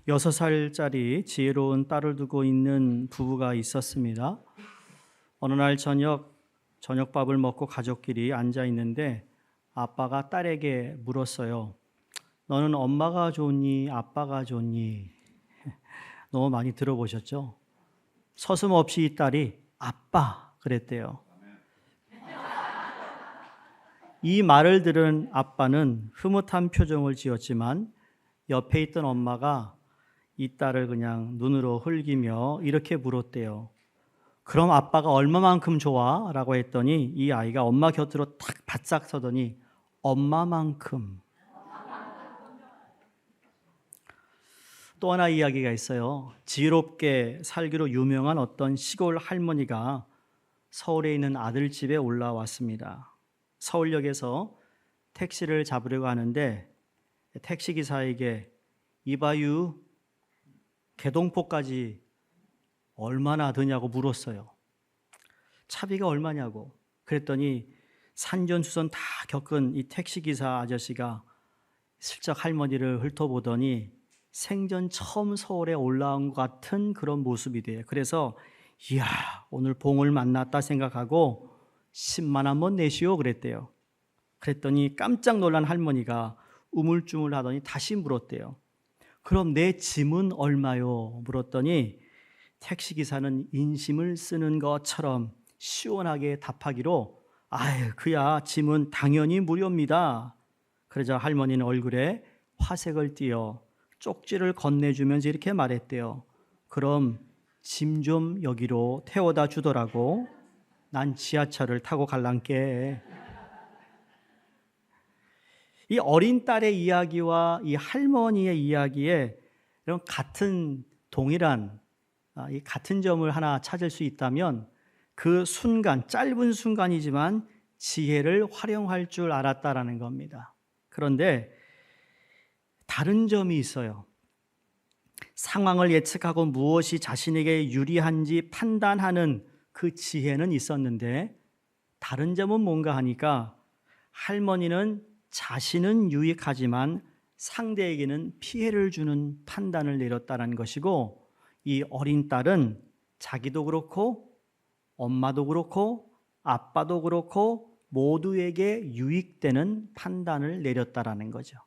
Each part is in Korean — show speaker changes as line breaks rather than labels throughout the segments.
6살짜리 지혜로운 딸을 두고 있는 부부가 있었습니다. 어느 날 저녁밥을 먹고 가족끼리 앉아 있는데 아빠가 딸에게 물었어요. 너는 엄마가 좋니? 아빠가 좋니? 너무 많이 들어보셨죠? 서슴없이 이 딸이 아빠 그랬대요. 이 말을 들은 아빠는 흐뭇한 표정을 지었지만 옆에 있던 엄마가 이 딸을 그냥 눈으로 흘기며 이렇게 물었대요. 그럼 아빠가 얼마만큼 좋아? 라고 했더니 이 아이가 엄마 곁으로 탁 바싹 서더니 엄마만큼. 또 하나 이야기가 있어요. 지혜롭게 살기로 유명한 어떤 시골 할머니가 서울에 있는 아들 집에 올라왔습니다. 서울역에서 택시를 잡으려고 하는데 택시기사에게 이봐유 개동포까지 얼마나 드냐고 물었어요. 차비가 얼마냐고. 그랬더니 산전수전 다 겪은 이 택시기사 아저씨가 슬쩍 할머니를 훑어보더니 생전 처음 서울에 올라온 것 같은 그런 모습이 돼요. 그래서 이야 오늘 봉을 만났다 생각하고 10만 원만 내시오 그랬대요. 그랬더니 깜짝 놀란 할머니가 우물쭈물 하더니 다시 물었대요. 그럼 내 짐은 얼마요? 물었더니 택시기사는 인심을 쓰는 것처럼 시원하게 답하기로 아유 그야 짐은 당연히 무료입니다. 그러자 할머니는 얼굴에 화색을 띠어 쪽지를 건네주면서 이렇게 말했대요. 그럼 짐 좀 여기로 태워다 주더라고. 난 지하철을 타고 갈란께. 이 어린 딸의 이야기와 이 할머니의 이야기에 이런 동일한 이 같은 점을 하나 찾을 수 있다면 그 순간, 짧은 순간이지만 지혜를 활용할 줄 알았다라는 겁니다. 그런데 다른 점이 있어요. 상황을 예측하고 무엇이 자신에게 유리한지 판단하는 그 지혜는 있었는데 다른 점은 뭔가 하니까 할머니는 자신은 유익하지만 상대에게는 피해를 주는 판단을 내렸다는 것이고 이 어린 딸은 자기도 그렇고 엄마도 그렇고 아빠도 그렇고 모두에게 유익되는 판단을 내렸다라는 거죠.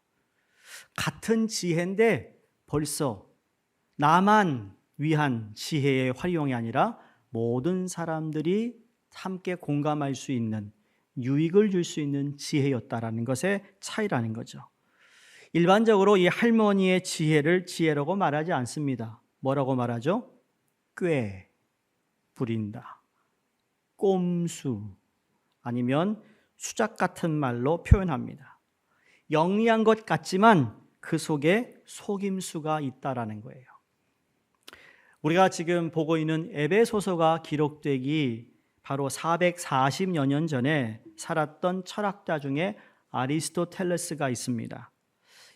같은 지혜인데 벌써 나만 위한 지혜의 활용이 아니라 모든 사람들이 함께 공감할 수 있는 유익을 줄 수 있는 지혜였다라는 것의 차이라는 거죠. 일반적으로 이 할머니의 지혜를 지혜라고 말하지 않습니다. 뭐라고 말하죠? 꽤 부린다, 꼼수 아니면 수작 같은 말로 표현합니다. 영리한 것 같지만 그 속에 속임수가 있다라는 거예요. 우리가 지금 보고 있는 에베소서가 기록되기 바로 440여 년 전에 살았던 철학자 중에 아리스토텔레스가 있습니다.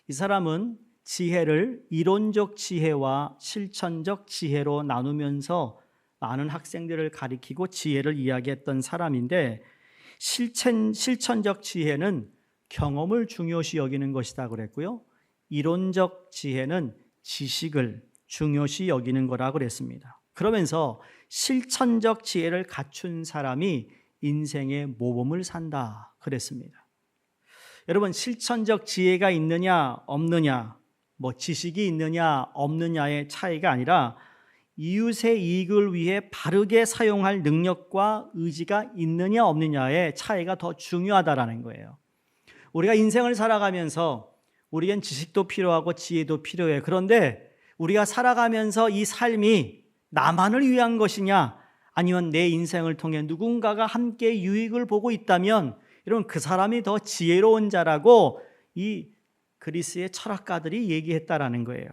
이 사람은 지혜를 이론적 지혜와 실천적 지혜로 나누면서 많은 학생들을 가리키고 지혜를 이야기했던 사람인데 실천적 지혜는 경험을 중요시 여기는 것이다 그랬고요. 이론적 지혜는 지식을 중요시 여기는 거라고 그랬습니다. 그러면서 실천적 지혜를 갖춘 사람이 인생의 모범을 산다 그랬습니다. 여러분 실천적 지혜가 있느냐 없느냐 지식이 있느냐 없느냐의 차이가 아니라 이웃의 이익을 위해 바르게 사용할 능력과 의지가 있느냐 없느냐의 차이가 더 중요하다라는 거예요. 우리가 인생을 살아가면서 우리엔 지식도 필요하고 지혜도 필요해. 그런데 우리가 살아가면서 이 삶이 나만을 위한 것이냐 아니면 내 인생을 통해 누군가가 함께 유익을 보고 있다면 여러분 그 사람이 더 지혜로운 자라고 이 그리스의 철학가들이 얘기했다라는 거예요.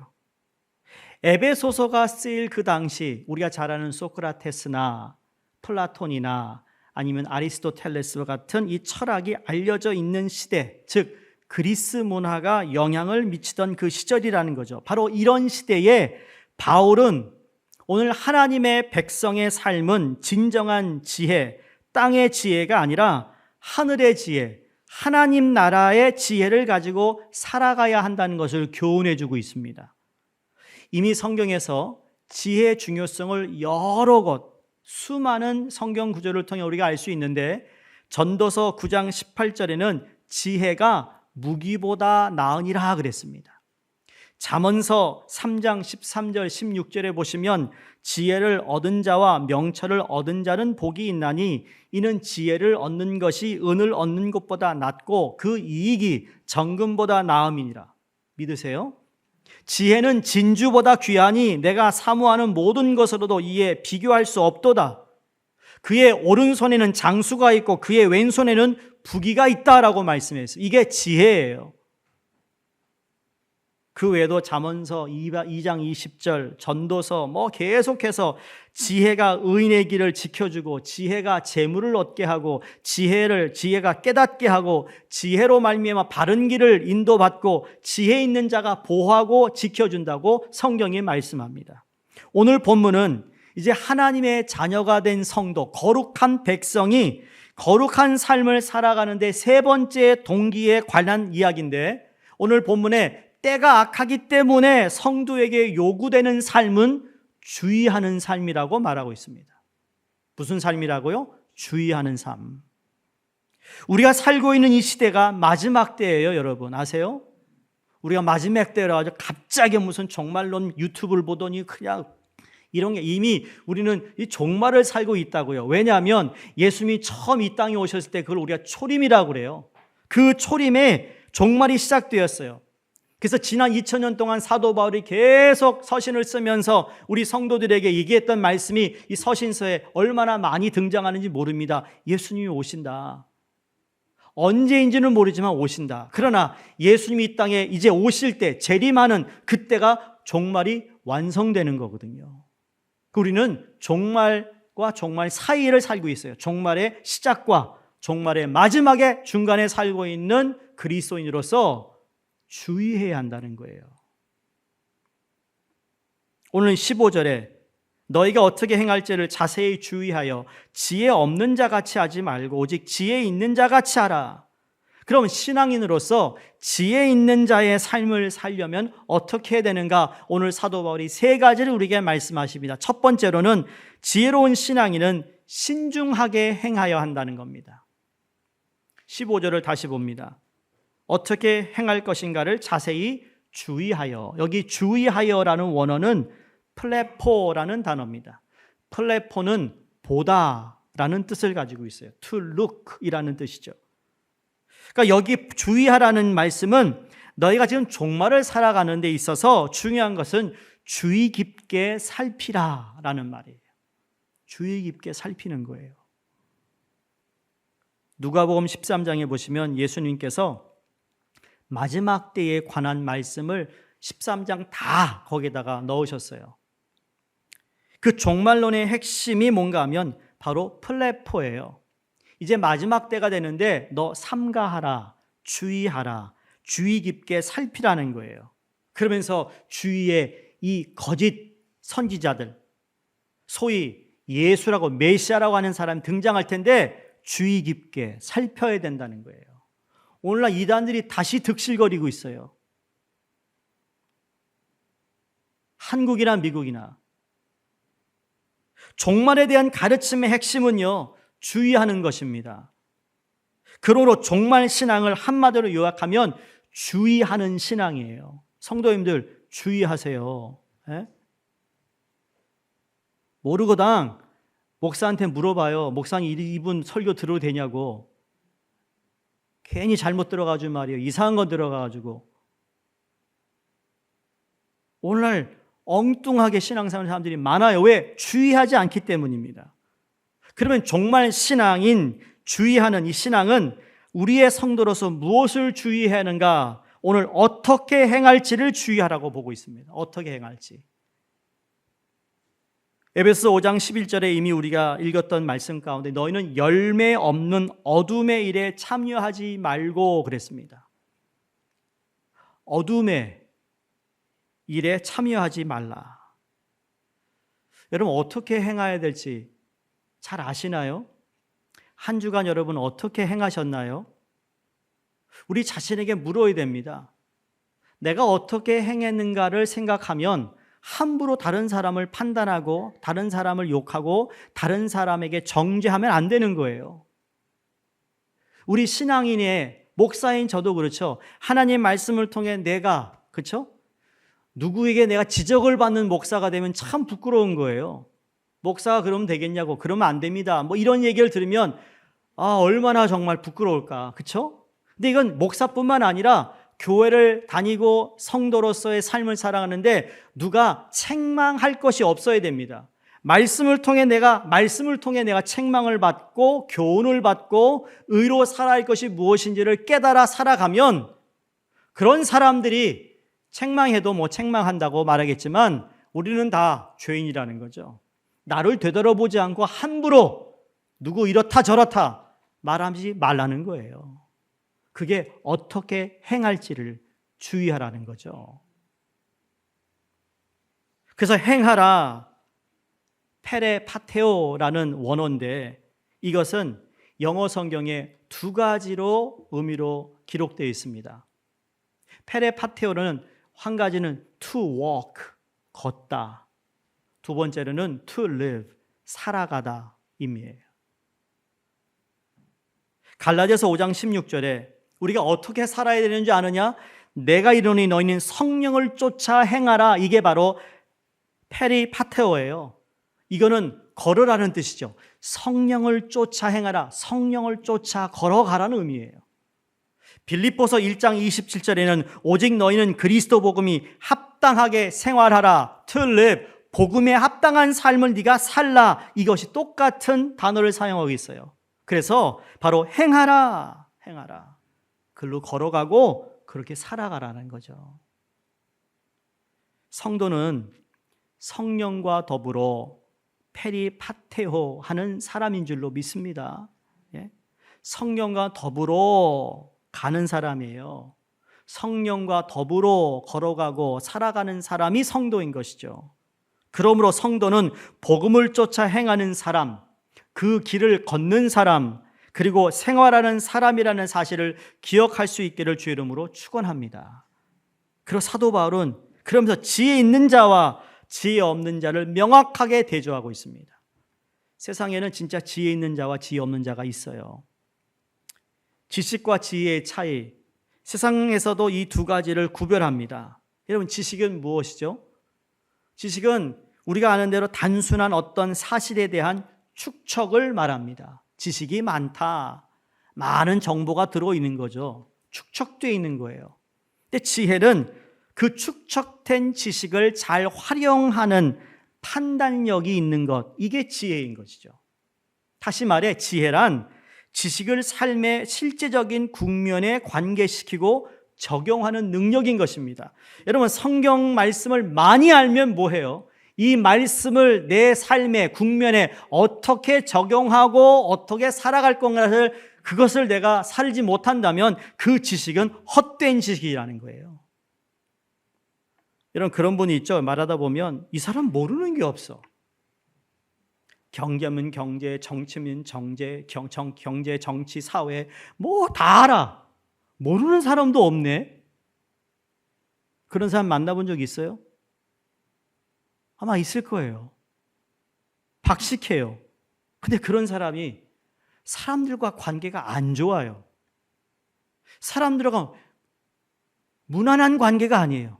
에베소서가 쓰일 그 당시 우리가 잘 아는 소크라테스나 플라톤이나 아니면 아리스토텔레스와 같은 이 철학이 알려져 있는 시대, 즉 그리스 문화가 영향을 미치던 그 시절이라는 거죠. 바로 이런 시대에 바울은 오늘 하나님의 백성의 삶은 진정한 지혜, 땅의 지혜가 아니라 하늘의 지혜, 하나님 나라의 지혜를 가지고 살아가야 한다는 것을 교훈해 주고 있습니다. 이미 성경에서 지혜의 중요성을 여러 곳 수많은 성경 구절을 통해 우리가 알 수 있는데, 전도서 9장 18절에는 지혜가 무기보다 나으니라 그랬습니다. 잠언서 3장 13절 16절에 보시면 지혜를 얻은 자와 명철을 얻은 자는 복이 있나니 이는 지혜를 얻는 것이 은을 얻는 것보다 낫고 그 이익이 정금보다 나음이니라. 믿으세요? 지혜는 진주보다 귀하니 내가 사모하는 모든 것으로도 이에 비교할 수 없도다. 그의 오른손에는 장수가 있고 그의 왼손에는 부귀가 있다라고 말씀했어요. 이게 지혜예요. 그 외에도 잠언서 2장 20절, 전도서 계속해서 지혜가 의인의 길을 지켜주고 지혜가 재물을 얻게 하고 지혜가 깨닫게 하고 지혜로 말미암아 바른 길을 인도받고 지혜 있는 자가 보호하고 지켜준다고 성경이 말씀합니다. 오늘 본문은 이제 하나님의 자녀가 된 성도, 거룩한 백성이 거룩한 삶을 살아가는데 세 번째 동기에 관한 이야기인데, 오늘 본문에 때가 악하기 때문에 성도에게 요구되는 삶은 주의하는 삶이라고 말하고 있습니다. 무슨 삶이라고요? 주의하는 삶. 우리가 살고 있는 이 시대가 마지막 때예요, 여러분. 아세요? 우리가 마지막 때라 아주 갑자기 무슨 종말론 유튜브를 보더니 그냥 이런 게, 이미 우리는 이 종말을 살고 있다고요. 왜냐하면 예수님이 처음 이 땅에 오셨을 때 그걸 우리가 초림이라고 그래요. 그 초림에 종말이 시작되었어요. 그래서 지난 2000년 동안 사도 바울이 계속 서신을 쓰면서 우리 성도들에게 얘기했던 말씀이 이 서신서에 얼마나 많이 등장하는지 모릅니다. 예수님이 오신다. 언제인지는 모르지만 오신다. 그러나 예수님이 이 땅에 이제 오실 때, 재림하는 그때가 종말이 완성되는 거거든요. 우리는 종말과 종말 사이를 살고 있어요. 종말의 시작과 종말의 마지막에 중간에 살고 있는 그리스도인으로서 주의해야 한다는 거예요. 오늘 15절에 너희가 어떻게 행할지를 자세히 주의하여 지혜 없는 자 같이 하지 말고 오직 지혜 있는 자 같이 하라. 그럼 신앙인으로서 지혜 있는 자의 삶을 살려면 어떻게 해야 되는가? 오늘 사도 바울이 세 가지를 우리에게 말씀하십니다. 첫 번째로는 지혜로운 신앙인은 신중하게 행하여 한다는 겁니다. 15절을 다시 봅니다. 어떻게 행할 것인가를 자세히 주의하여. 여기 주의하여라는 원어는 플레포라는 단어입니다. 플레포는 보다라는 뜻을 가지고 있어요. To look이라는 뜻이죠. 그러니까 여기 주의하라는 말씀은 너희가 지금 종말을 살아가는 데 있어서 중요한 것은 주의 깊게 살피라라는 말이에요. 주의 깊게 살피는 거예요. 누가복음 13장에 보시면 예수님께서 마지막 때에 관한 말씀을 13장 다 거기다가 넣으셨어요. 그 종말론의 핵심이 뭔가 하면 바로 플레포예요. 이제 마지막 때가 되는데 너 삼가하라, 주의하라, 주의 깊게 살피라는 거예요. 그러면서 주위에 이 거짓 선지자들, 소위 예수라고 메시아라고 하는 사람 등장할 텐데 주의 깊게 살펴야 된다는 거예요. 오늘날 이단들이 다시 득실거리고 있어요. 한국이나 미국이나. 종말에 대한 가르침의 핵심은요, 주의하는 것입니다. 그러므로 종말 신앙을 한마디로 요약하면 주의하는 신앙이에요. 성도님들 주의하세요. 에? 모르거당 목사한테 물어봐요. 목사님 이분 설교 들어도 되냐고. 괜히 잘못 들어가지고 말이에요. 이상한 거 들어가가지고. 오늘날 엉뚱하게 신앙생활 하는 사람들이 많아요. 왜? 주의하지 않기 때문입니다. 그러면 종말 신앙인 주의하는 이 신앙은 우리의 성도로서 무엇을 주의해야 하는가? 오늘 어떻게 행할지를 주의하라고 보고 있습니다. 어떻게 행할지. 에베소 5장 11절에 이미 우리가 읽었던 말씀 가운데 너희는 열매 없는 어둠의 일에 참여하지 말고 그랬습니다. 어둠의 일에 참여하지 말라. 여러분 어떻게 행해야 될지 잘 아시나요? 한 주간 여러분 어떻게 행하셨나요? 우리 자신에게 물어야 됩니다. 내가 어떻게 행했는가를 생각하면 함부로 다른 사람을 판단하고 다른 사람을 욕하고 다른 사람에게 정죄하면 안 되는 거예요. 우리 신앙인의 목사인 저도 그렇죠. 하나님 말씀을 통해 내가, 그렇죠? 누구에게 내가 지적을 받는 목사가 되면 참 부끄러운 거예요. 목사가 그러면 되겠냐고, 그러면 안 됩니다. 뭐 이런 얘기를 들으면 얼마나 정말 부끄러울까, 그렇죠? 근데 이건 목사뿐만 아니라 교회를 다니고 성도로서의 삶을 살아가는데 누가 책망할 것이 없어야 됩니다. 말씀을 통해 내가 책망을 받고 교훈을 받고 의로 살아야 할 것이 무엇인지를 깨달아 살아가면 그런 사람들이 책망해도 뭐 책망한다고 말하겠지만 우리는 다 죄인이라는 거죠. 나를 되돌아보지 않고 함부로 누구 이렇다 저렇다 말하지 말라는 거예요. 그게 어떻게 행할지를 주의하라는 거죠. 그래서 행하라, 페레파테오라는 원어인데 이것은 영어 성경에 두 가지로 의미로 기록되어 있습니다. 페레파테오는 한 가지는 to walk, 걷다. 두 번째로는 to live, 살아가다 의미예요. 갈라디아서 5장 16절에 우리가 어떻게 살아야 되는지 아느냐? 내가 이르노니 너희는 성령을 쫓아 행하라. 이게 바로 페리파테오예요. 이거는 걸으라는 뜻이죠. 성령을 쫓아 행하라. 성령을 쫓아 걸어가라는 의미예요. 빌립보서 1장 27절에는 오직 너희는 그리스도 복음이 합당하게 생활하라. to live, 복음에 합당한 삶을 네가 살라. 이것이 똑같은 단어를 사용하고 있어요. 그래서 바로 행하라. 글로 걸어가고 그렇게 살아가라는 거죠. 성도는 성령과 더불어 페리파테오 하는 사람인 줄로 믿습니다. 성령과 더불어 가는 사람이에요. 성령과 더불어 걸어가고 살아가는 사람이 성도인 것이죠. 그러므로 성도는 복음을 쫓아 행하는 사람, 그 길을 걷는 사람, 그리고 생활하는 사람이라는 사실을 기억할 수 있기를 주의 이름으로 축원합니다. 그리고 사도 바울은 그러면서 지혜 있는 자와 지혜 없는 자를 명확하게 대조하고 있습니다. 세상에는 진짜 지혜 있는 자와 지혜 없는 자가 있어요. 지식과 지혜의 차이, 세상에서도 이 두 가지를 구별합니다. 여러분, 지식은 무엇이죠? 지식은 우리가 아는 대로 단순한 어떤 사실에 대한 축척을 말합니다. 지식이 많다, 많은 정보가 들어있는 거죠. 축척되어 있는 거예요. 근데 지혜는 그 축척된 지식을 잘 활용하는 판단력이 있는 것, 이게 지혜인 것이죠. 다시 말해 지혜란 지식을 삶의 실제적인 국면에 관계시키고 적용하는 능력인 것입니다. 여러분, 성경 말씀을 많이 알면 뭐해요? 이 말씀을 내 삶의 국면에 어떻게 적용하고 어떻게 살아갈 건가를, 그것을 내가 살지 못한다면 그 지식은 헛된 지식이라는 거예요. 여러분, 그런 분이 있죠. 말하다 보면 이 사람 모르는 게 없어. 경제면 경제, 정치면 경제, 정치, 사회 뭐 다 알아. 모르는 사람도 없네. 그런 사람 만나본 적 있어요? 아마 있을 거예요. 박식해요. 근데 그런 사람이 사람들과 관계가 안 좋아요. 사람들과 무난한 관계가 아니에요.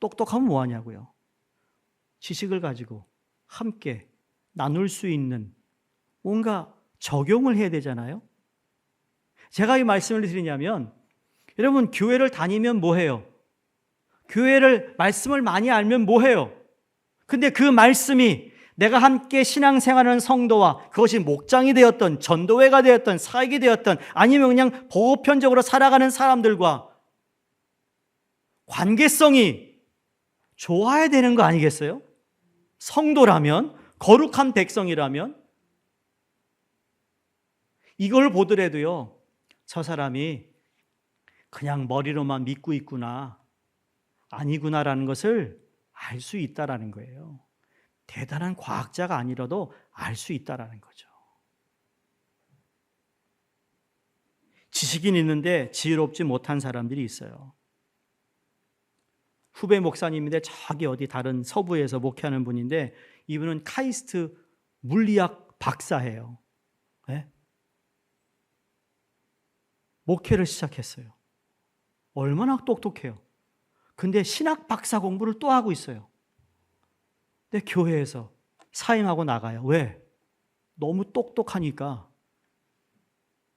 똑똑하면 뭐하냐고요? 지식을 가지고 함께 나눌 수 있는 뭔가 적용을 해야 되잖아요. 제가 이 말씀을 드리냐면, 여러분, 교회를 다니면 뭐해요? 교회를 말씀을 많이 알면 뭐해요? 근데 그 말씀이 내가 함께 신앙생활하는 성도와, 그것이 목장이 되었던 전도회가 되었던 사역이 되었던 아니면 그냥 보편적으로 살아가는 사람들과 관계성이 좋아야 되는 거 아니겠어요? 성도라면, 거룩한 백성이라면. 이걸 보더라도요, 저 사람이 그냥 머리로만 믿고 있구나, 아니구나라는 것을 알 수 있다라는 거예요. 대단한 과학자가 아니라도 알 수 있다라는 거죠. 지식은 있는데 지혜롭지 못한 사람들이 있어요. 후배 목사님인데 저기 어디 다른 서부에서 목회하는 분인데 이분은 카이스트 물리학 박사예요. 네? 목회를 시작했어요. 얼마나 똑똑해요. 근데 신학 박사 공부를 또 하고 있어요. 근데 교회에서 사임하고 나가요. 왜? 너무 똑똑하니까.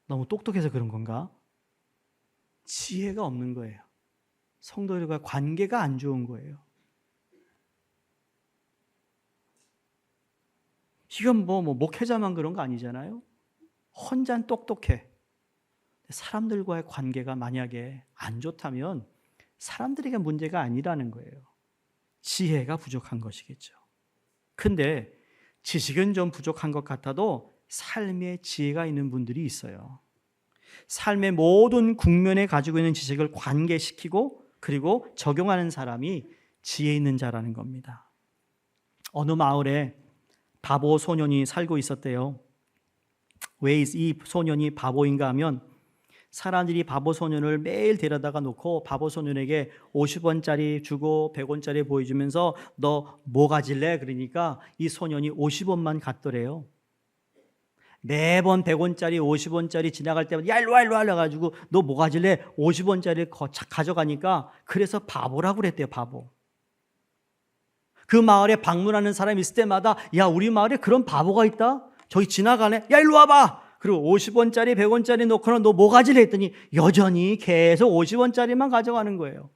너무 똑똑해서 그런 건가? 지혜가 없는 거예요. 성도들과 관계가 안 좋은 거예요. 이건 뭐 목회자만 그런 거 아니잖아요. 혼자는 똑똑해. 사람들과의 관계가 만약에 안 좋다면 사람들에게 문제가 아니라는 거예요. 지혜가 부족한 것이겠죠. 근데 지식은 좀 부족한 것 같아도 삶에 지혜가 있는 분들이 있어요. 삶의 모든 국면에 가지고 있는 지식을 관계시키고 그리고 적용하는 사람이 지혜 있는 자라는 겁니다. 어느 마을에 바보 소년이 살고 있었대요. 왜 이 소년이 바보인가 하면 사람들이 바보 소년을 매일 데려다가 놓고 바보 소년에게 50원짜리 주고 100원짜리 보여주면서 너 뭐 가질래? 그러니까 이 소년이 50원만 갖더래요. 매번 100원짜리 50원짜리 지나갈 때마다 야 일로 와 해가지고 너 뭐 가질래? 50원짜리 가져가니까 그래서 바보라고 그랬대요. 바보. 그 마을에 방문하는 사람이 있을 때마다 야 우리 마을에 그런 바보가 있다? 저기 지나가네? 야 일로 와봐. 그리고 50원짜리 100원짜리 놓고는 너 뭐 가질래? 했더니 여전히 계속 50원짜리만 가져가는 거예요.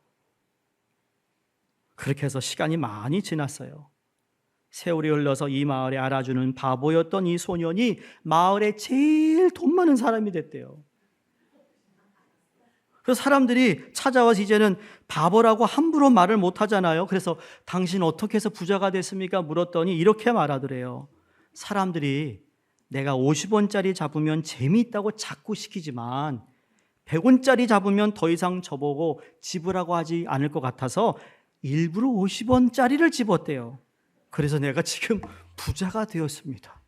그렇게 해서 시간이 많이 지났어요. 세월이 흘러서 이 마을에 알아주는 바보였던 이 소년이 마을에 제일 돈 많은 사람이 됐대요. 그래서 사람들이 찾아와서 이제는 바보라고 함부로 말을 못 하잖아요. 그래서 당신 어떻게 해서 부자가 됐습니까? 물었더니 이렇게 말하더래요. 사람들이 내가 50원짜리 잡으면 재미있다고 자꾸 시키지만 100원짜리 잡으면 더 이상 저보고 집으라고 하지 않을 것 같아서 일부러 50원짜리를 집었대요. 그래서 내가 지금 부자가 되었습니다.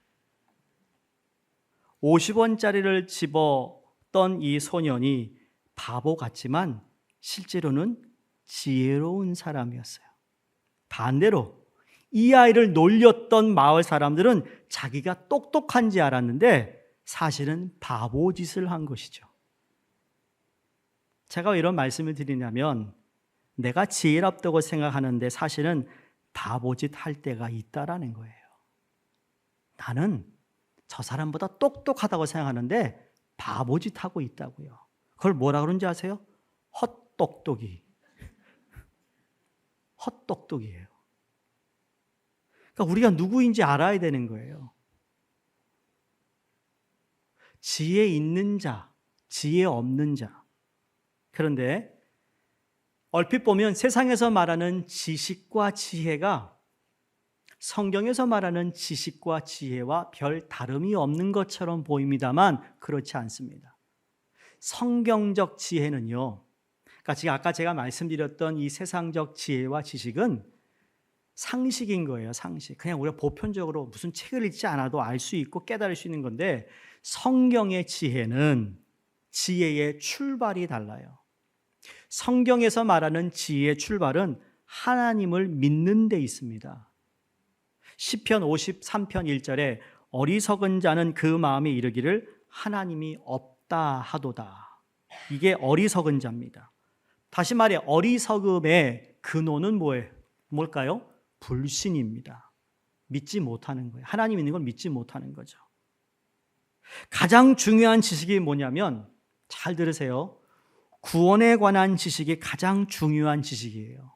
50원짜리를 집었던 이 소년이 바보 같지만 실제로는 지혜로운 사람이었어요. 반대로 이 아이를 놀렸던 마을 사람들은 자기가 똑똑한지 알았는데 사실은 바보 짓을 한 것이죠. 제가 왜 이런 말씀을 드리냐면 내가 지혜롭다고 생각하는데 사실은 바보짓 할 때가 있다라는 거예요. 나는 저 사람보다 똑똑하다고 생각하는데 바보짓 하고 있다고요. 그걸 뭐라 그러는지 아세요? 헛똑똑이. 헛똑똑이에요. 그러니까 우리가 누구인지 알아야 되는 거예요. 지혜 있는 자, 지혜 없는 자. 그런데 얼핏 보면 세상에서 말하는 지식과 지혜가 성경에서 말하는 지식과 지혜와 별 다름이 없는 것처럼 보입니다만 그렇지 않습니다. 성경적 지혜는요, 그러니까 지금 아까 제가 말씀드렸던 이 세상적 지혜와 지식은 상식인 거예요, 상식. 그냥 우리가 보편적으로 무슨 책을 읽지 않아도 알 수 있고 깨달을 수 있는 건데 성경의 지혜는 지혜의 출발이 달라요. 성경에서 말하는 지혜의 출발은 하나님을 믿는 데 있습니다. 시편 53편 1절에 어리석은 자는 그 마음에 이르기를 하나님이 없다 하도다. 이게 어리석은 자입니다. 다시 말해 어리석음의 근원은 뭘까요? 불신입니다. 믿지 못하는 거예요. 하나님 있는 걸 믿지 못하는 거죠. 가장 중요한 지식이 뭐냐면 잘 들으세요. 구원에 관한 지식이 가장 중요한 지식이에요.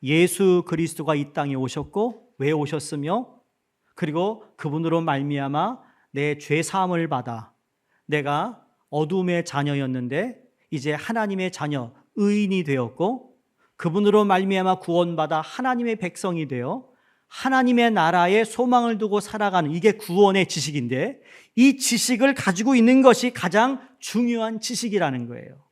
예수 그리스도가 이 땅에 오셨고 왜 오셨으며 그리고 그분으로 말미암아 내 죄 사함을 받아 내가 어둠의 자녀였는데 이제 하나님의 자녀 의인이 되었고 그분으로 말미암아 구원받아 하나님의 백성이 되어 하나님의 나라에 소망을 두고 살아가는 이게 구원의 지식인데 이 지식을 가지고 있는 것이 가장 중요한 지식이라는 거예요.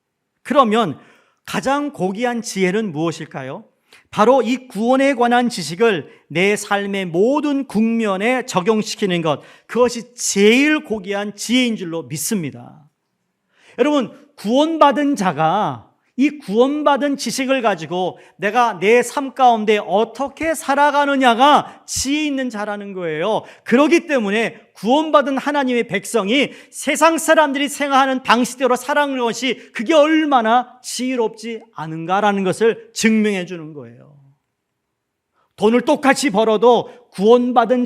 그러면 가장 고귀한 지혜는 무엇일까요? 바로 이 구원에 관한 지식을 내 삶의 모든 국면에 적용시키는 것, 그것이 제일 고귀한 지혜인 줄로 믿습니다. 여러분, 구원받은 자가 이 구원받은 지식을 가지고 내가 내 삶 가운데 어떻게 살아가느냐가 지혜 있는 자라는 거예요. 그렇기 때문에 구원받은 하나님의 백성이 세상 사람들이 생각하는 방식대로 살아가는 것이 그게 얼마나 지혜롭지 않은가라는 것을 증명해 주는 거예요. 돈을 똑같이 벌어도 구원받은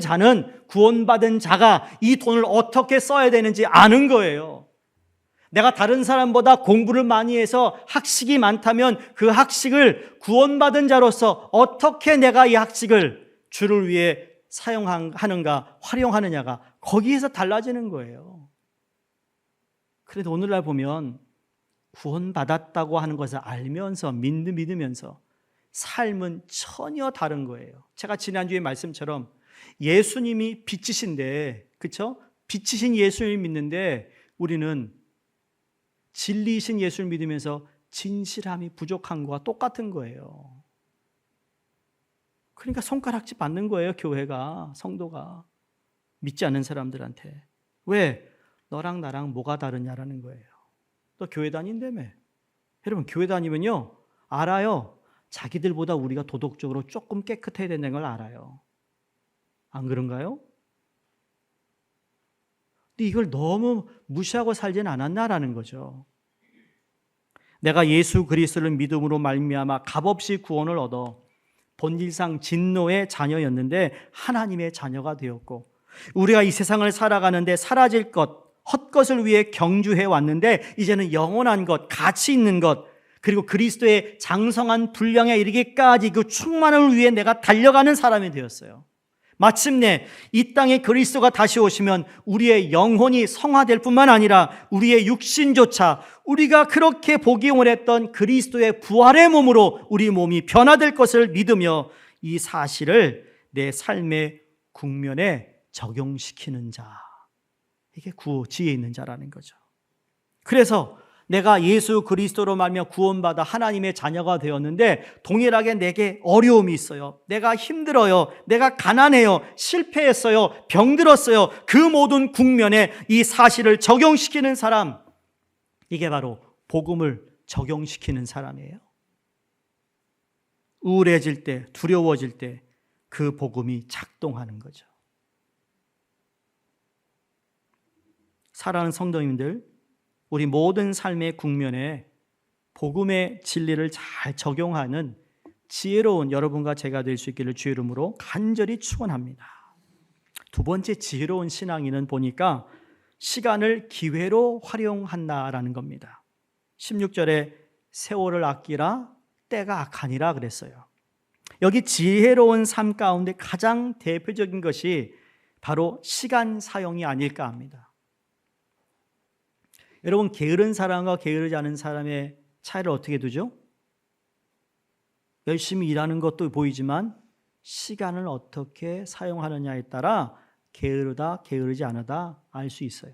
자가 이 돈을 어떻게 써야 되는지 아는 거예요. 내가 다른 사람보다 공부를 많이 해서 학식이 많다면 그 학식을 구원받은 자로서 어떻게 내가 이 학식을 주를 위해 사용하는가, 활용하느냐가 거기에서 달라지는 거예요. 그래도 오늘날 보면 구원받았다고 하는 것을 알면서 믿으면서 삶은 전혀 다른 거예요. 제가 지난주에 말씀처럼 예수님이 빛이신데, 그렇죠? 빛이신 예수님을 믿는데 우리는 진리이신 예수를 믿으면서 진실함이 부족한 거와 똑같은 거예요. 그러니까 손가락질 받는 거예요. 교회가, 성도가 믿지 않는 사람들한테. 왜? 너랑 나랑 뭐가 다르냐라는 거예요. 너 교회 다닌다며. 여러분, 교회 다니면요 알아요. 자기들보다 우리가 도덕적으로 조금 깨끗해야 된다는 걸 알아요. 안 그런가요? 근데 이걸 너무 무시하고 살진 않았나라는 거죠. 내가 예수 그리스도를 믿음으로 말미암아 값없이 구원을 얻어 본질상 진노의 자녀였는데 하나님의 자녀가 되었고, 우리가 이 세상을 살아가는데 사라질 것, 헛것을 위해 경주해 왔는데 이제는 영원한 것, 가치 있는 것, 그리고 그리스도의 장성한 분량에 이르기까지 그 충만을 위해 내가 달려가는 사람이 되었어요. 마침내 이 땅에 그리스도가 다시 오시면 우리의 영혼이 성화될 뿐만 아니라 우리의 육신조차 우리가 그렇게 보기 원했던 그리스도의 부활의 몸으로 우리 몸이 변화될 것을 믿으며 이 사실을 내 삶의 국면에 적용시키는 자, 이게 지혜 있는 자라는 거죠. 그래서 내가 예수 그리스도로 말미암아 구원받아 하나님의 자녀가 되었는데 동일하게 내게 어려움이 있어요. 내가 힘들어요. 내가 가난해요. 실패했어요. 병들었어요. 그 모든 국면에 이 사실을 적용시키는 사람, 이게 바로 복음을 적용시키는 사람이에요. 우울해질 때, 두려워질 때 그 복음이 작동하는 거죠. 사랑하는 성도님들, 우리 모든 삶의 국면에 복음의 진리를 잘 적용하는 지혜로운 여러분과 제가 될 수 있기를 주의 이름으로 간절히 축원합니다. 두 번째 지혜로운 신앙인은 보니까 시간을 기회로 활용한다라는 겁니다. 16절에 세월을 아끼라 때가 악하니라 그랬어요. 여기 지혜로운 삶 가운데 가장 대표적인 것이 바로 시간 사용이 아닐까 합니다. 여러분, 게으른 사람과 게으르지 않은 사람의 차이를 어떻게 두죠? 열심히 일하는 것도 보이지만 시간을 어떻게 사용하느냐에 따라 게으르다, 게으르지 않으다 알 수 있어요.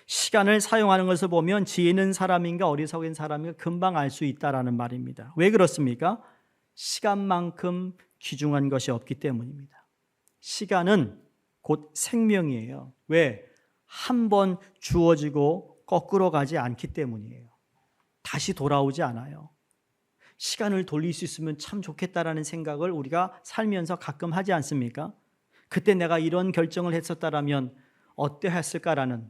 시간을 사용하는 것을 보면 지혜 있는 사람인가 어리석은 사람인가 금방 알 수 있다라는 말입니다. 왜 그렇습니까? 시간만큼 귀중한 것이 없기 때문입니다. 시간은 곧 생명이에요. 왜? 한 번 주어지고 거꾸로 가지 않기 때문이에요. 다시 돌아오지 않아요. 시간을 돌릴 수 있으면 참 좋겠다라는 생각을 우리가 살면서 가끔 하지 않습니까? 그때 내가 이런 결정을 했었다라면 어떠했을까라는.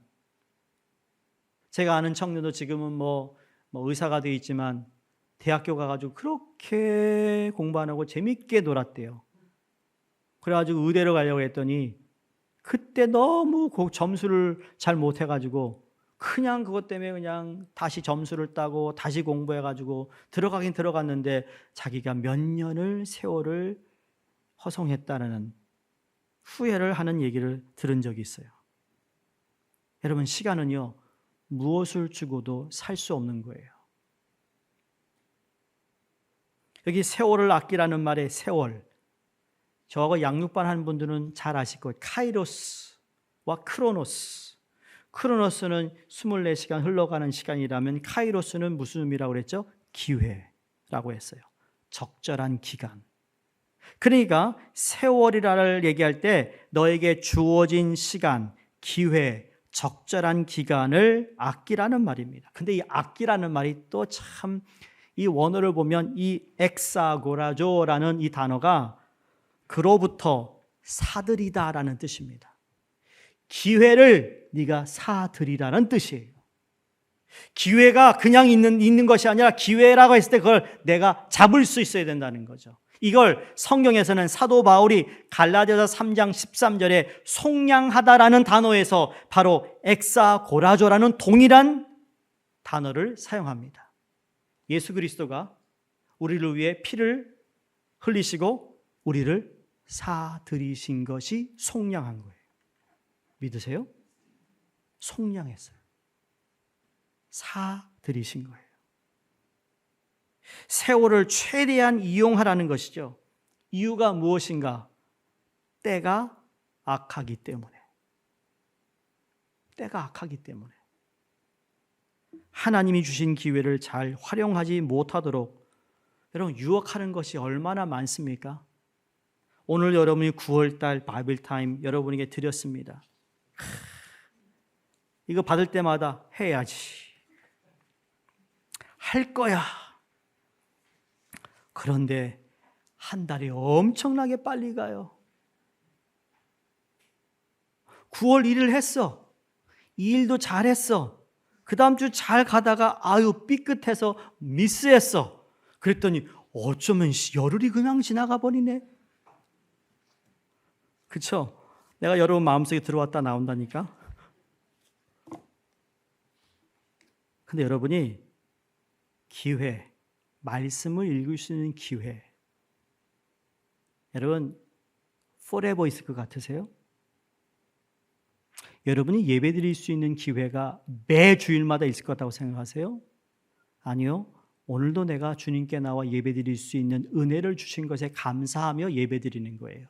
제가 아는 청년도 지금은 뭐 의사가 되어 있지만 대학교 가가지고 그렇게 공부 안 하고 재밌게 놀았대요. 그래가지고 의대로 가려고 했더니 그때 너무 점수를 잘 못해가지고 그냥 그것 때문에 그냥 다시 점수를 따고 다시 공부해가지고 들어가긴 들어갔는데 자기가 몇 년을 세월을 허송했다는 후회를 하는 얘기를 들은 적이 있어요. 여러분, 시간은요 무엇을 주고도 살 수 없는 거예요. 여기 세월을 아끼라는 말의 세월, 저하고 양육반 하는 분들은 잘 아실 거예요. 카이로스와 크로노스. 크로노스는 24시간 흘러가는 시간이라면 카이로스는 무슨 의미라고 그랬죠? 기회라고 했어요. 적절한 기간. 그러니까 세월이라를 얘기할 때 너에게 주어진 시간, 기회, 적절한 기간을 아끼라는 말입니다. 근데 이 아끼라는 말이 또 참 이 원어를 보면 이 엑사고라조라는 이 단어가 그로부터 사들이다라는 뜻입니다. 기회를 네가 사들이라는 뜻이에요. 기회가 그냥 있는 것이 아니라 기회라고 했을 때 그걸 내가 잡을 수 있어야 된다는 거죠. 이걸 성경에서는 사도 바울이 갈라디아서 3장 13절에 속량하다라는 단어에서 바로 엑사고라조라는 동일한 단어를 사용합니다. 예수 그리스도가 우리를 위해 피를 흘리시고 우리를 사들이신 것이 속량한 거예요. 믿으세요? 속량했어요. 사들이신 거예요. 세월을 최대한 이용하라는 것이죠. 이유가 무엇인가? 때가 악하기 때문에. 때가 악하기 때문에. 하나님이 주신 기회를 잘 활용하지 못하도록 여러분 유혹하는 것이 얼마나 많습니까? 오늘 여러분이 9월달 바이블타임 여러분에게 드렸습니다. 이거 받을 때마다 해야지. 할 거야. 그런데 한 달이 엄청나게 빨리 가요. 9월 1일 했어. 2일도 잘했어. 그 다음 주 잘 가다가 아유 삐끗해서 미스했어. 그랬더니 어쩌면 열흘이 그냥 지나가 버리네. 그렇죠? 내가 여러분 마음속에 들어왔다 나온다니까. 근데 여러분이 기회, 말씀을 읽을 수 있는 기회, 여러분 forever 있을 것 같으세요? 여러분이 예배 드릴 수 있는 기회가 매 주일마다 있을 것 같다고 생각하세요? 아니요. 오늘도 내가 주님께 나와 예배 드릴 수 있는 은혜를 주신 것에 감사하며 예배 드리는 거예요.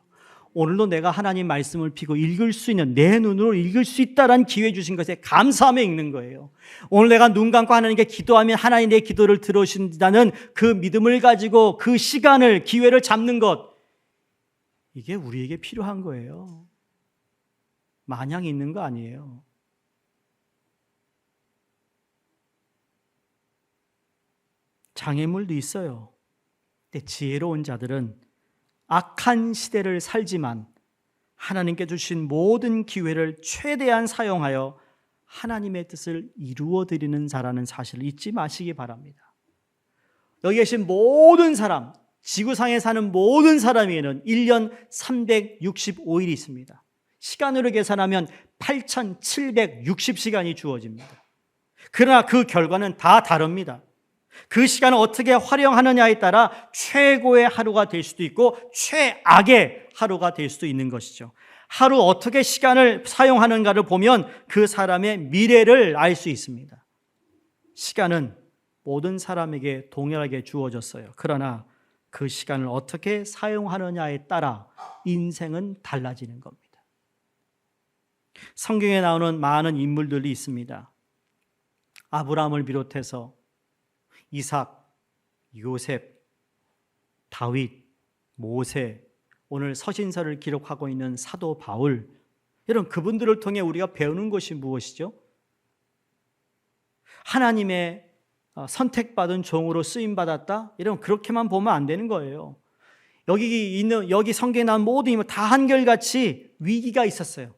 오늘도 내가 하나님 말씀을 피고 읽을 수 있는, 내 눈으로 읽을 수 있다라는 기회 주신 것에 감사하며 읽는 거예요. 오늘 내가 눈 감고 하나님께 기도하면 하나님 내 기도를 들어주신다는 그 믿음을 가지고 그 시간을, 기회를 잡는 것, 이게 우리에게 필요한 거예요. 마냥 있는 거 아니에요. 장애물도 있어요. 근데 지혜로운 자들은 악한 시대를 살지만 하나님께 주신 모든 기회를 최대한 사용하여 하나님의 뜻을 이루어드리는 자라는 사실을 잊지 마시기 바랍니다. 여기 계신 모든 사람, 지구상에 사는 모든 사람에게는 1년 365일이 있습니다. 시간으로 계산하면 8,760시간이 주어집니다. 그러나 그 결과는 다 다릅니다. 그 시간을 어떻게 활용하느냐에 따라 최고의 하루가 될 수도 있고 최악의 하루가 될 수도 있는 것이죠. 하루 어떻게 시간을 사용하는가를 보면 그 사람의 미래를 알 수 있습니다. 시간은 모든 사람에게 동일하게 주어졌어요. 그러나 그 시간을 어떻게 사용하느냐에 따라 인생은 달라지는 겁니다. 성경에 나오는 많은 인물들이 있습니다. 아브라함을 비롯해서 이삭, 요셉, 다윗, 모세, 오늘 서신서를 기록하고 있는 사도 바울, 이런 그분들을 통해 우리가 배우는 것이 무엇이죠? 하나님의 선택받은 종으로 쓰임받았다? 이런 그렇게만 보면 안 되는 거예요. 여기 성경에 나온 모든 인물 다 한결같이 위기가 있었어요.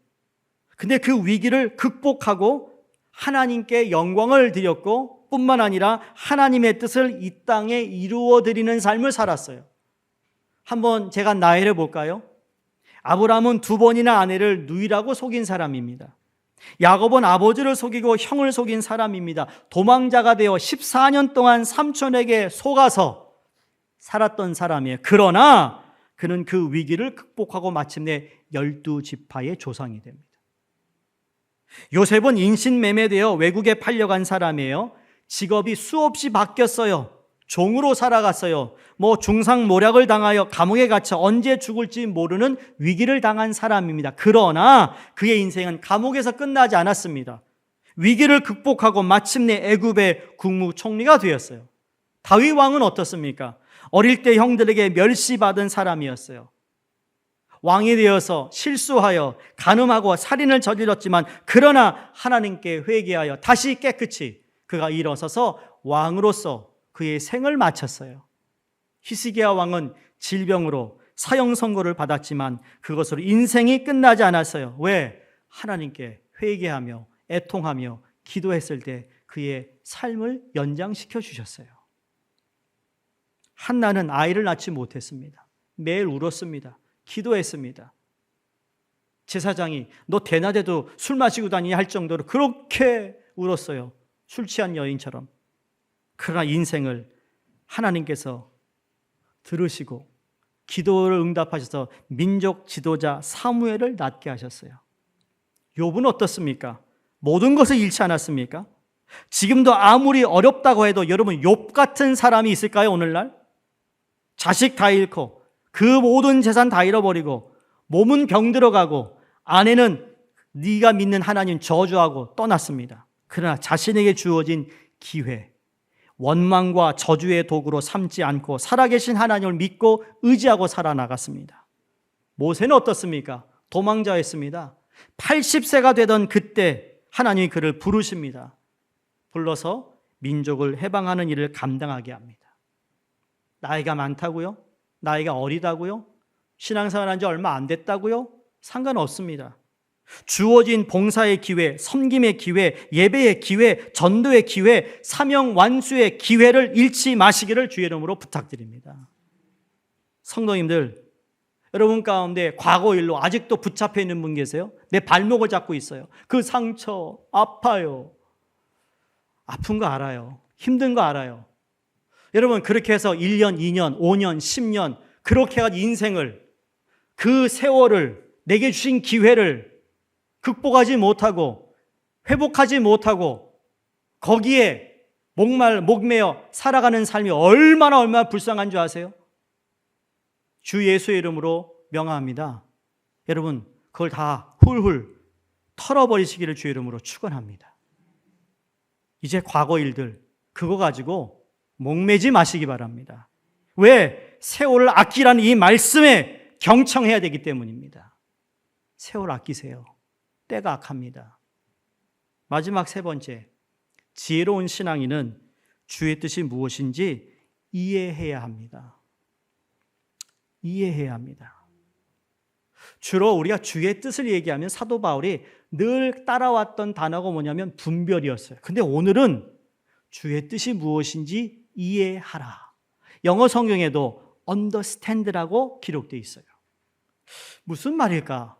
근데 그 위기를 극복하고 하나님께 영광을 드렸고 뿐만 아니라 하나님의 뜻을 이 땅에 이루어드리는 삶을 살았어요. 한번 제가 나열해 볼까요? 아브라함은 2번이나 아내를 누이라고 속인 사람입니다. 야곱은 아버지를 속이고 형을 속인 사람입니다. 도망자가 되어 14년 동안 삼촌에게 속아서 살았던 사람이에요. 그러나 그는 그 위기를 극복하고 마침내 12지파의 조상이 됩니다. 요셉은 인신매매되어 외국에 팔려간 사람이에요. 직업이 수없이 바뀌었어요. 종으로 살아갔어요. 중상모략을 당하여 감옥에 갇혀 언제 죽을지 모르는 위기를 당한 사람입니다. 그러나 그의 인생은 감옥에서 끝나지 않았습니다. 위기를 극복하고 마침내 애굽의 국무총리가 되었어요. 다윗 왕은 어떻습니까? 어릴 때 형들에게 멸시받은 사람이었어요. 왕이 되어서 실수하여 간음하고 살인을 저질렀지만 그러나 하나님께 회개하여 다시 깨끗이 그가 일어서서 왕으로서 그의 생을 마쳤어요. 히스기야 왕은 질병으로 사형 선고를 받았지만 그것으로 인생이 끝나지 않았어요. 왜? 하나님께 회개하며 애통하며 기도했을 때 그의 삶을 연장시켜 주셨어요. 한나는 아이를 낳지 못했습니다. 매일 울었습니다. 기도했습니다. 제사장이 너 대낮에도 술 마시고 다니냐 할 정도로 그렇게 울었어요. 술 취한 여인처럼. 그러나 인생을 하나님께서 들으시고 기도를 응답하셔서 민족 지도자 사무엘을 낳게 하셨어요. 욥은 어떻습니까? 모든 것을 잃지 않았습니까? 지금도 아무리 어렵다고 해도 여러분 욥 같은 사람이 있을까요? 오늘날? 자식 다 잃고 그 모든 재산 다 잃어버리고 몸은 병들어가고 아내는 네가 믿는 하나님 저주하고 떠났습니다. 그러나 자신에게 주어진 기회, 원망과 저주의 도구로 삼지 않고 살아계신 하나님을 믿고 의지하고 살아나갔습니다. 모세는 어떻습니까? 도망자였습니다. 80세가 되던 그때 하나님이 그를 부르십니다. 불러서 민족을 해방하는 일을 감당하게 합니다. 나이가 많다고요? 나이가 어리다고요? 신앙생활한 지 얼마 안 됐다고요? 상관없습니다. 주어진 봉사의 기회, 섬김의 기회, 예배의 기회, 전도의 기회, 사명 완수의 기회를 잃지 마시기를 주의 이름으로 부탁드립니다. 성도님들, 여러분 가운데 과거 일로 아직도 붙잡혀 있는 분 계세요? 내 발목을 잡고 있어요. 그 상처 아파요. 아픈 거 알아요. 힘든 거 알아요. 여러분 그렇게 해서 1년, 2년, 5년, 10년 그렇게 해서 인생을 그 세월을 내게 주신 기회를 극복하지 못하고 회복하지 못하고 거기에 목매어 살아가는 삶이 얼마나 불쌍한 줄 아세요? 주 예수의 이름으로 명하합니다. 여러분 그걸 다 훌훌 털어버리시기를 주의 이름으로 축원합니다. 이제 과거 일들 그거 가지고 목매지 마시기 바랍니다. 왜? 세월을 아끼라는 이 말씀에 경청해야 되기 때문입니다. 세월 아끼세요. 때가 악합니다. 마지막 세 번째, 지혜로운 신앙인은 주의 뜻이 무엇인지 이해해야 합니다. 이해해야 합니다. 주로 우리가 주의 뜻을 얘기하면 사도 바울이 늘 따라왔던 단어가 뭐냐면 분별이었어요. 근데 오늘은 주의 뜻이 무엇인지 이해하라. 영어 성경에도 understand라고 기록되어 있어요. 무슨 말일까?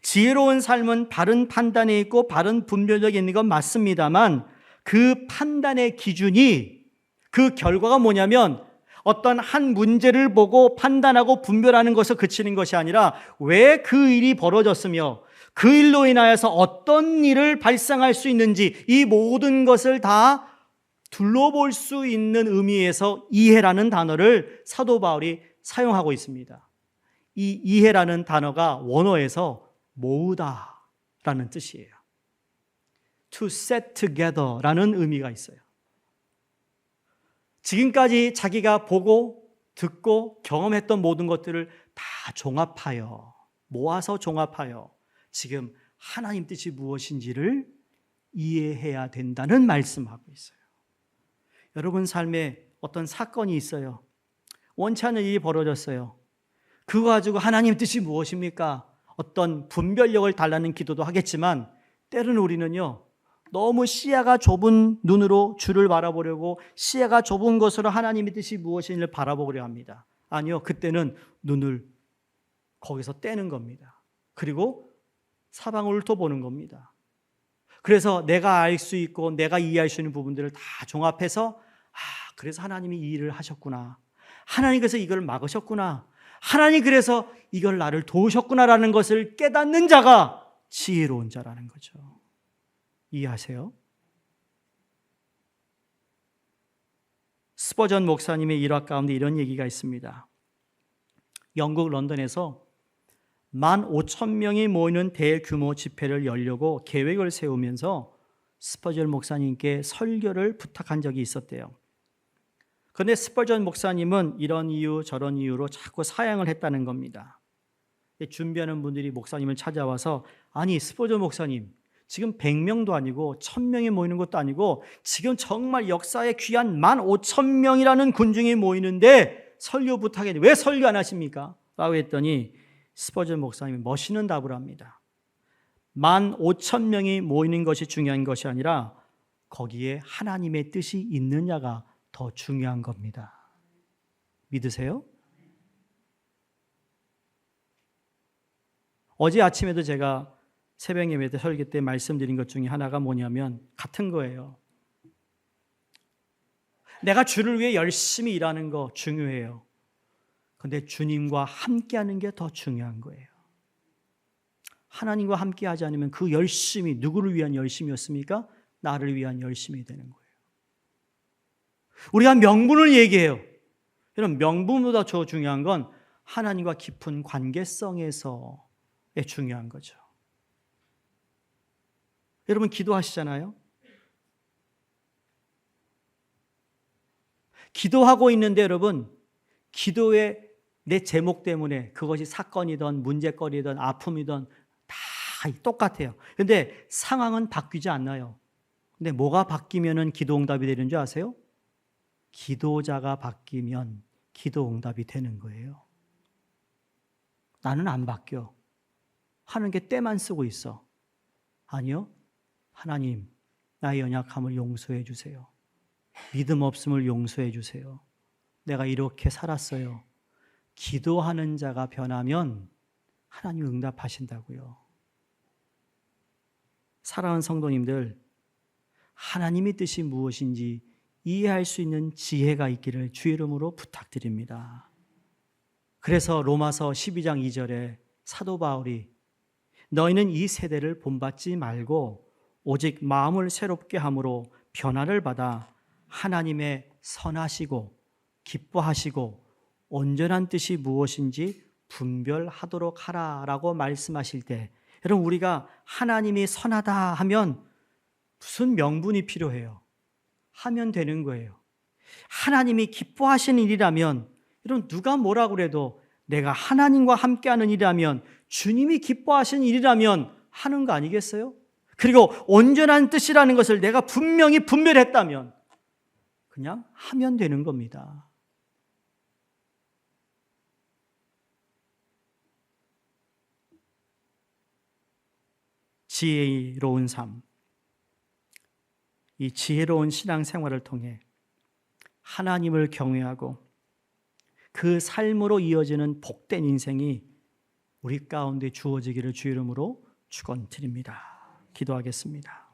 지혜로운 삶은 바른 판단에 있고 바른 분별력이 있는 건 맞습니다만 그 판단의 기준이 그 결과가 뭐냐면 어떤 한 문제를 보고 판단하고 분별하는 것에 그치는 것이 아니라 왜 그 일이 벌어졌으며 그 일로 인하여서 어떤 일을 발생할 수 있는지 이 모든 것을 다 둘러볼 수 있는 의미에서 이해라는 단어를 사도 바울이 사용하고 있습니다. 이 이해라는 단어가 원어에서 모으다라는 뜻이에요. To set together라는 의미가 있어요. 지금까지 자기가 보고 듣고 경험했던 모든 것들을 다 종합하여 모아서 종합하여 지금 하나님 뜻이 무엇인지를 이해해야 된다는 말씀하고 있어요. 여러분 삶에 어떤 사건이 있어요. 원치 않는 일이 벌어졌어요. 그거 가지고 하나님 뜻이 무엇입니까? 어떤 분별력을 달라는 기도도 하겠지만 때로는 우리는요 너무 시야가 좁은 눈으로 주를 바라보려고 시야가 좁은 것으로 하나님의 뜻이 무엇인지를 바라보려 합니다. 아니요, 그때는 눈을 거기서 떼는 겁니다. 그리고 사방을 훑어보는 겁니다. 그래서 내가 알 수 있고 내가 이해할 수 있는 부분들을 다 종합해서 그래서 하나님이 이 일을 하셨구나. 하나님께서 이걸 막으셨구나. 하나님 그래서 이걸 나를 도우셨구나라는 것을 깨닫는 자가 지혜로운 자라는 거죠. 이해하세요? 스퍼전 목사님의 일화 가운데 이런 얘기가 있습니다. 영국 런던에서 15,000명이 모이는 대규모 집회를 열려고 계획을 세우면서 스퍼전 목사님께 설교를 부탁한 적이 있었대요. 그런데 스퍼전 목사님은 이런 이유 저런 이유로 자꾸 사양을 했다는 겁니다. 준비하는 분들이 목사님을 찾아와서 아니 스포저 목사님 지금 100명도 아니고 1000명이 모이는 것도 아니고 지금 정말 역사에 귀한 15,000명이라는 군중이 모이는데 설교 부탁했는데 왜 설교 안 하십니까? 라고 했더니 스포저 목사님이 멋있는 답을 합니다. 15,000명이 모이는 것이 중요한 것이 아니라 거기에 하나님의 뜻이 있느냐가 더 중요한 겁니다. 믿으세요? 어제 아침에도 제가 새벽 예배 때 설교 때 말씀드린 것 중에 하나가 뭐냐면 같은 거예요. 내가 주를 위해 열심히 일하는 거 중요해요. 그런데 주님과 함께하는 게 더 중요한 거예요. 하나님과 함께하지 않으면 그 열심이 누구를 위한 열심이었습니까? 나를 위한 열심이 되는 거예요. 우리가 명분을 얘기해요. 여러분 명분보다 더 중요한 건 하나님과 깊은 관계성에서의 중요한 거죠. 여러분 기도하시잖아요. 기도하고 있는데 여러분 기도의 내 제목 때문에 그것이 사건이든 문제거리든 아픔이든 다 똑같아요. 그런데 상황은 바뀌지 않나요? 근데 뭐가 바뀌면은 기도 응답이 되는 줄 아세요? 기도자가 바뀌면 기도 응답이 되는 거예요. 나는 안 바뀌어. 하는 게 때만 쓰고 있어. 아니요. 하나님, 나의 연약함을 용서해 주세요. 믿음 없음을 용서해 주세요. 내가 이렇게 살았어요. 기도하는 자가 변하면 하나님 응답하신다고요. 사랑하는 성도님들, 하나님의 뜻이 무엇인지 이해할 수 있는 지혜가 있기를 주의 이름으로 부탁드립니다. 그래서 로마서 12장 2절에 사도 바울이 너희는 이 세대를 본받지 말고 오직 마음을 새롭게 함으로 변화를 받아 하나님의 선하시고 기뻐하시고 온전한 뜻이 무엇인지 분별하도록 하라라고 말씀하실 때 여러분 우리가 하나님이 선하다 하면 무슨 명분이 필요해요? 하면 되는 거예요. 하나님이 기뻐하시는 일이라면 여러분 누가 뭐라고 그래도 내가 하나님과 함께하는 일이라면 주님이 기뻐하시는 일이라면 하는 거 아니겠어요? 그리고 온전한 뜻이라는 것을 내가 분명히 분별했다면 그냥 하면 되는 겁니다. 지혜로운 삶, 이 지혜로운 신앙생활을 통해 하나님을 경외하고 그 삶으로 이어지는 복된 인생이 우리 가운데 주어지기를 주의 이름으로 축원드립니다. 기도하겠습니다.